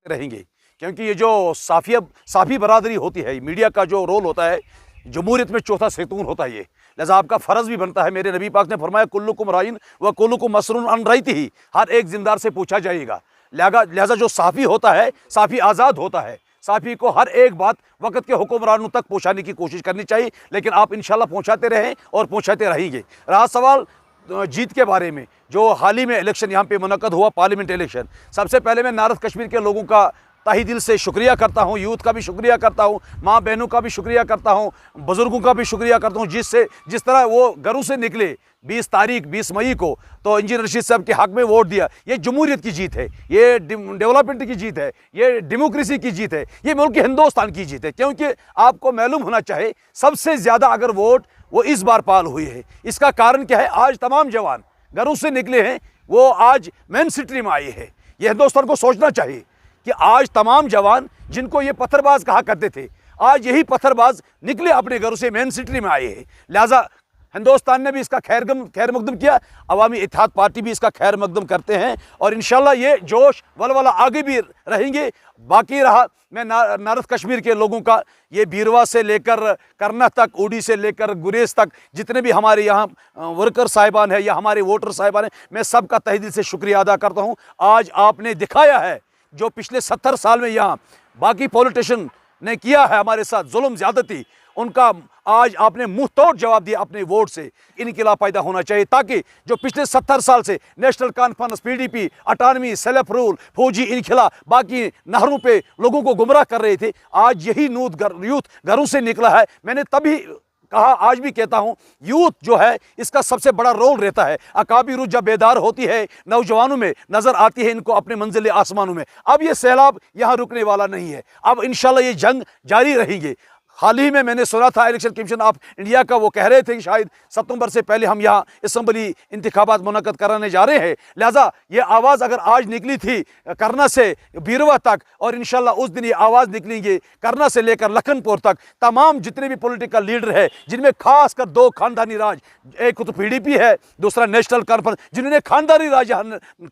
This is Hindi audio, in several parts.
रहेंगे, क्योंकि ये जो साफ़ी बरादरी होती है, मीडिया का जो रोल होता है, जमहूरियत में चौथा सैतून होता है ये। लिहाजा आपका फ़र्ज़ भी बनता है, मेरे नबी पाक ने फरमाया कुल्लुकुम राइन व कुल्लुकुम मसरून अन रईतिही, हर एक ज़िम्मेदार से पूछा जाएगा। लिहाजा जो साफ़ी होता है, साफ़ी आज़ाद होता है, साफ़ी को हर एक बात वक़्त के हुक्मरानों तक पहुँचाने की कोशिश करनी चाहिए, लेकिन आप इंशाल्लाह पहुँचाते रहें और पहुँचाते रहेंगे। रहा सवाल जीत के बारे में, जो हाल ही में इलेक्शन यहाँ पे मुनक़द हुआ, पार्लियामेंट इलेक्शन, सबसे पहले मैं नॉर्थ कश्मीर के लोगों का तहे दिल से शुक्रिया करता हूँ, यूथ का भी शुक्रिया करता हूँ, माँ बहनों का भी शुक्रिया करता हूँ, बुज़ुर्गों का भी शुक्रिया करता हूँ, जिस तरह वो घरों से निकले 20 मई को तो इंजीनियर रशीद साहब के हक़ में वोट दिया। ये जमहूरियत की जीत है, ये डेवलपमेंट की जीत है, ये डेमोक्रेसी की जीत है, ये मुल्क हिंदुस्तान की जीत है। क्योंकि आपको मालूम होना चाहिए सबसे ज़्यादा अगर वोट वो इस बार पाल हुई है। इसका कारण क्या है? आज तमाम जवान घरों से निकले हैं, वो आज मेन सिटी में आए हैं। ये हिंदुस्तान को सोचना चाहिए कि आज तमाम जवान जिनको ये पत्थरबाज कहा करते थे, आज यही पत्थरबाज निकले अपने घरों से मेन सिटी में आए हैं। लिहाजा हिंदुस्तान ने भी इसका खैर मकदम किया, अवामी इत्तेहाद पार्टी भी इसका खैर मकदम करते हैं, और इंशाल्लाह ये जोश वलवला आगे भी रहेंगे। बाकी रहा मैं नॉर्थ कश्मीर के लोगों का, ये बीरवा से लेकर करना तक, उड़ी से लेकर गुरेज तक, जितने भी हमारे यहाँ वर्कर साहिबान हैं या हमारे वोटर साहिबान हैं, मैं सबका तहे दिल से शुक्रिया अदा करता हूँ। आज आपने दिखाया है जो पिछले 70 साल में यहाँ बाकी पॉलिटिशियन ने किया है हमारे साथ जुल्म ज़्यादती, उनका आज आपने मुंह तोड़ जवाब दिया अपने वोट से। इनकलाब पैदा होना चाहिए ताकि जो पिछले 70 साल से national conference, PDP, autonomy, self rule, फौजी इनकलाब, बाकी नहरों पे लोगों को गुमराह कर रहे थे, आज यही यूथ घरों से निकला है। मैंने तभी कहा, आज भी कहता हूँ, यूथ जो है इसका सबसे बड़ा रोल रहता है। अकाबी रूह जब बेदार होती है, नौजवानों में नज़र आती है इनको अपने मंजिल आसमानों में। अब ये सैलाब यहाँ रुकने वाला नहीं है, अब इंशाल्लाह ये जंग जारी रहेंगे। हाल ही में मैंने सुना था इलेक्शन कमीशन ऑफ इंडिया का, वो कह रहे थे कि शायद सितंबर से पहले हम यहाँ असम्बली इंतखाबात मुनक़द कराने जा रहे हैं। लिहाजा ये आवाज़ अगर आज निकली थी करना से बीरवा तक, और इंशाल्लाह उस दिन ये आवाज़ निकलेंगे करना से लेकर लखनपुर तक, तमाम जितने भी पॉलिटिकल लीडर है, जिनमें खासकर 2 खानदानी राज, एक तो PDP है, दूसरा नेशनल कॉन्फ्रेंस, जिन्होंने खानदानी राज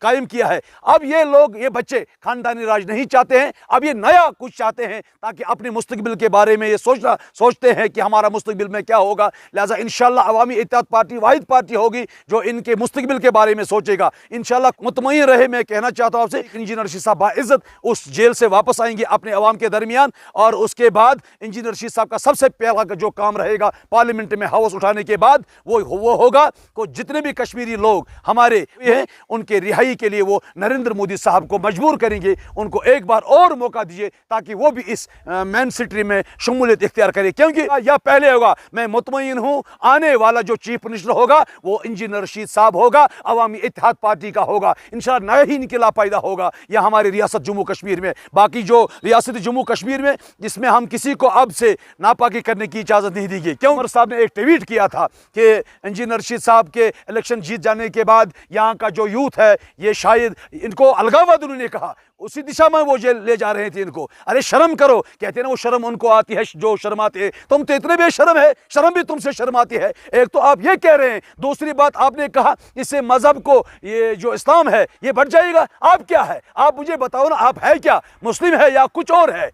कायम किया है। अब ये लोग, ये बच्चे खानदानी राज नहीं चाहते हैं, अब ये नया कुछ चाहते हैं ताकि अपने मुस्तकबिल के बारे में ये सोचते हैं कि हमारा मुस्तकबिल में क्या होगा। लिहाजा इंशाल्लाह अवामी इत्तेहाद पार्टी वाहिद पार्टी होगी जो इनके मुस्तकबिल के बारे में सोचेगा। इंशाल्लाह मुतमईन रहे। मैं कहना चाहता हूँ आपसे, इंजीनियर रशीद साहब बाइज्जत उस जेल से वापस आएंगे अपने अवाम के दरमियान, और उसके बाद इंजीनियर रशीद साहब का सबसे पहला जो काम रहेगा पार्लियामेंट में हाउस उठाने के बाद वो होगा को जितने भी कश्मीरी लोग हमारे हैं उनके रिहाई के लिए वो नरेंद्र मोदी साहब को मजबूर करेंगे, उनको एक बार और मौका दीजिए ताकि वो भी इस मेन सिटी में शमूलियत इख्तियार करे, क्योंकि या पहले होगा, मैं मुतमईन हूं, आने वाला जो चीफ मिनिस्टर होगा वो इंजीनियर रशीद साहब होगा, अवामी इत्तेहाद पार्टी का होगा। इंशाअल्लाह नया ही इनकलाब पैदा होगा या हमारी रियासत जम्मू कश्मीर में। बाकी जो रियासत जम्मू कश्मीर में, जिसमें हम किसी को अब से नापाकी करने की इजाज़त नहीं देंगे। क्यों? उमर साहब ने एक ट्वीट किया था कि इंजीनियर रशीद साहब के इलेक्शन जीत जाने के बाद यहाँ का जो यूथ है ये शायद इनको अलगाववाद, उन्होंने कहा, उसी दिशा में वो जेल ले जा रहे थे इनको। अरे शर्म करो, कहते हैं ना वो शर्म उनको आती है जो शर्माते हैं। तुम तो इतने बेशर्म है, शर्म भी तुमसे शर्माती है। एक तो आप ये कह रहे हैं, दूसरी बात आपने कहा इससे मजहब को, ये जो इस्लाम है ये बढ़ जाएगा। आप क्या है? आप मुझे बताओ ना, आप है क्या? मुस्लिम है या कुछ और है?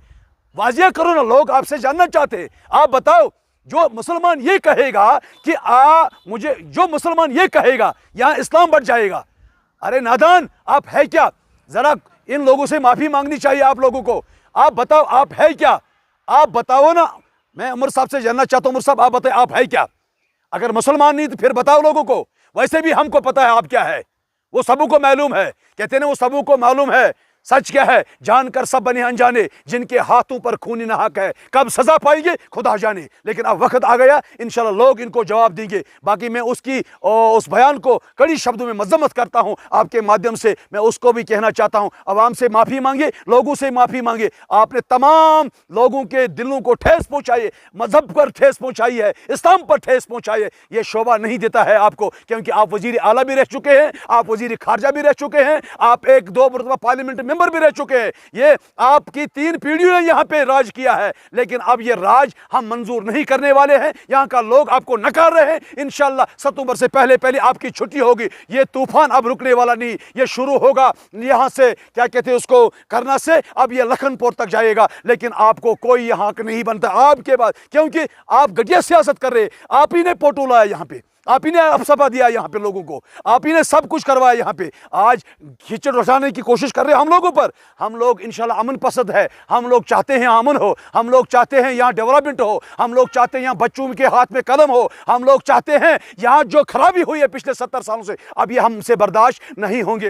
वाजिया करो ना, लोग आपसे जानना चाहते हैं। आप बताओ, जो मुसलमान ये कहेगा कि मुझे जो मुसलमान ये कहेगा यहाँ इस्लाम बढ़ जाएगा, अरे नादान, आप है क्या? जरा इन लोगों से माफी मांगनी चाहिए आप लोगों को। आप बताओ, आप है क्या? आप बताओ ना। मैं उमर साहब से जानना चाहता हूं, उमर साहब आप बताएं, आप है क्या? अगर मुसलमान नहीं तो फिर बताओ लोगों को। वैसे भी हमको पता है आप क्या है, वो सबों को मालूम है। कहते हैं ना, वो सबों को मालूम है। सच क्या है? जानकर सब बने अनजाने, जिनके हाथों पर खूनी नाहक है, कब सजा पाएंगे खुदा जाने। लेकिन अब वक्त आ गया, इंशाल्लाह लोग इनको जवाब देंगे। बाकी मैं उस बयान को कड़ी शब्दों में मजम्मत करता हूं। आपके माध्यम से मैं उसको भी कहना चाहता हूं, अवाम से माफ़ी मांगे, लोगों से माफ़ी मांगे। आपने तमाम लोगों के दिलों को ठेस पहुँचाई है, मजहब पर ठेस पहुँचाई है, इस्लाम पर ठेस पहुँचाई है। ये शोभा नहीं देता है आपको, क्योंकि आप वजीर आला भी रह चुके हैं, आप वजीर खारजा भी रह चुके हैं, आप 1-2 मरतबा पार्लियामेंट में मेंबर भी रह चुके हैं। ये आपकी 3 पीढ़ियों ने यहाँ पे राज किया है, लेकिन अब ये राज हम मंजूर नहीं करने वाले हैं। यहाँ का लोग आपको नकार रहे हैं। इंशाल्लाह सितंबर से पहले पहले आपकी छुट्टी होगी। ये तूफान अब रुकने वाला नहीं, ये शुरू होगा यहाँ से, क्या कहते हैं उसको, करना से, अब ये लखनपुर तक जाएगा। लेकिन आपको कोई यहाँ नहीं बनता आपके बाद, क्योंकि आप घटिया सियासत कर रहे। आप ही ने पोटू लाया यहाँ पे, आप ही ने अफसफा दिया यहाँ पे लोगों को, आप ही ने सब कुछ करवाया यहाँ पे। आज कीचड़ उठाने की कोशिश कर रहे हैं हम लोगों पर। हम लोग इंशाल्लाह अमन पसंद है, हम लोग चाहते हैं अमन हो, हम लोग चाहते हैं यहाँ डेवलपमेंट हो, हम लोग चाहते हैं यहाँ बच्चों के हाथ में कलम हो, हम लोग चाहते हैं यहाँ जो खराबी हुई है पिछले 70 सालों से, अब ये हमसे बर्दाश्त नहीं होंगे।